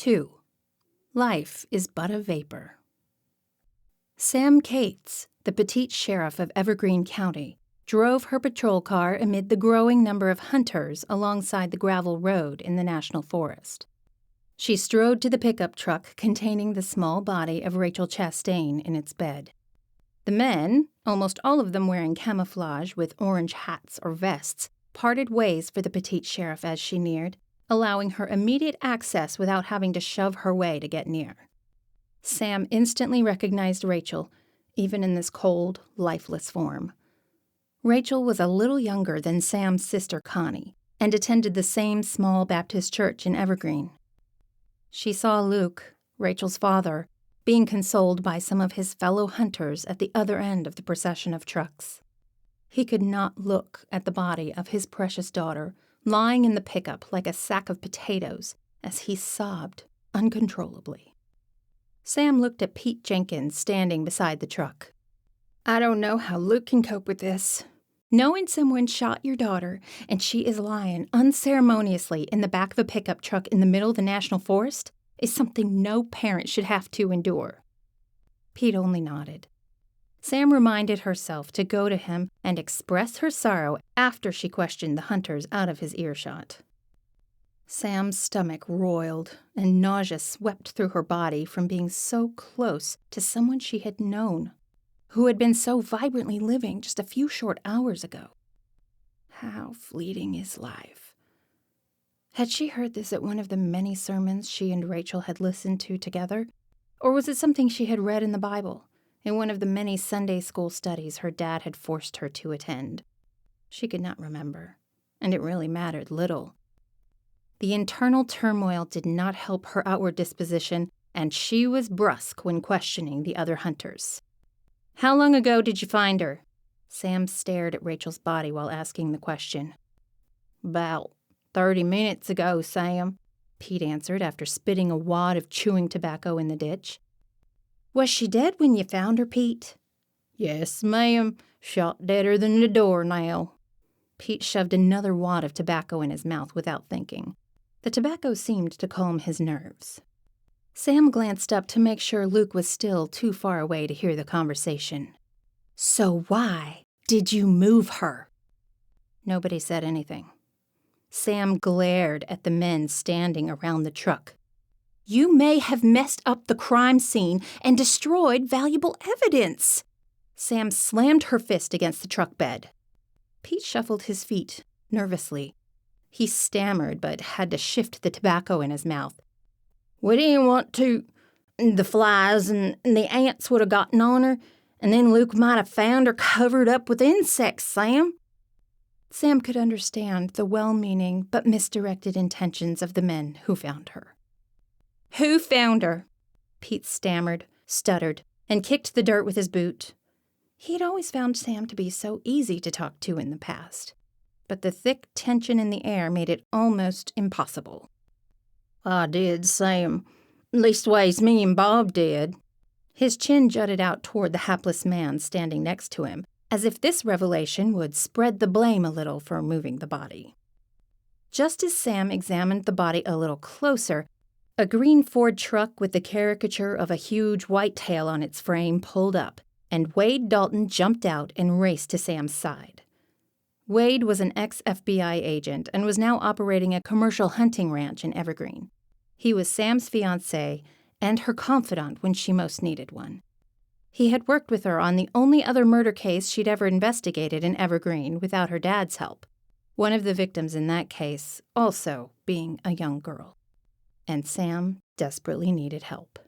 2. Life is but a vapor. Sam Cates, the petite sheriff of Evergreen County, drove her patrol car amid the growing number of hunters alongside the gravel road in the national forest. She strode to the pickup truck containing the small body of Rachel Chastain in its bed. The men, almost all of them wearing camouflage with orange hats or vests, parted ways for the petite sheriff as she neared, allowing her immediate access without having to shove her way to get near. Sam instantly recognized Rachel, even in this cold, lifeless form. Rachel was a little younger than Sam's sister Connie, and attended the same small Baptist church in Evergreen. She saw Luke, Rachel's father, being consoled by some of his fellow hunters at the other end of the procession of trucks. He could not look at the body of his precious daughter, lying in the pickup like a sack of potatoes, as he sobbed uncontrollably. Sam looked at Pete Jenkins standing beside the truck. "I don't know how Luke can cope with this. Knowing someone shot your daughter, and she is lying unceremoniously in the back of a pickup truck in the middle of the national forest, is something no parent should have to endure." Pete only nodded. Sam reminded herself to go to him and express her sorrow after she questioned the hunters out of his earshot. Sam's stomach roiled, and nausea swept through her body from being so close to someone she had known, who had been so vibrantly living just a few short hours ago. How fleeting is life. Had she heard this at one of the many sermons she and Rachel had listened to together? Or was it something she had read in the Bible, in one of the many Sunday school studies her dad had forced her to attend? She could not remember, and it really mattered little. The internal turmoil did not help her outward disposition, and she was brusque when questioning the other hunters. "How long ago did you find her?" Sam stared at Rachel's body while asking the question. "About 30 minutes ago, Sam," Pete answered after spitting a wad of chewing tobacco in the ditch. "Was she dead when you found her, Pete?" "Yes, ma'am. Shot deader than the doornail." Pete shoved another wad of tobacco in his mouth without thinking. The tobacco seemed to calm his nerves. Sam glanced up to make sure Luke was still too far away to hear the conversation. "So why did you move her?" Nobody said anything. Sam glared at the men standing around the truck. "You may have messed up the crime scene and destroyed valuable evidence." Sam slammed her fist against the truck bed. Pete shuffled his feet nervously. He stammered but had to shift the tobacco in his mouth. "We didn't want to. The flies and the ants would have gotten on her, and then Luke might have found her covered up with insects, Sam." Sam could understand the well-meaning but misdirected intentions of the men who found her. "Who found her?" Pete stammered, stuttered, and kicked the dirt with his boot. He'd always found Sam to be so easy to talk to in the past, but the thick tension in the air made it almost impossible. "I did, Sam. Leastways, me and Bob did." His chin jutted out toward the hapless man standing next to him, as if this revelation would spread the blame a little for moving the body. Just as Sam examined the body a little closer, a green Ford truck with the caricature of a huge whitetail on its frame pulled up, and Wade Dalton jumped out and raced to Sam's side. Wade was an ex-FBI agent and was now operating a commercial hunting ranch in Evergreen. He was Sam's fiancé and her confidant when she most needed one. He had worked with her on the only other murder case she'd ever investigated in Evergreen without her dad's help, one of the victims in that case also being a young girl. And Sam desperately needed help.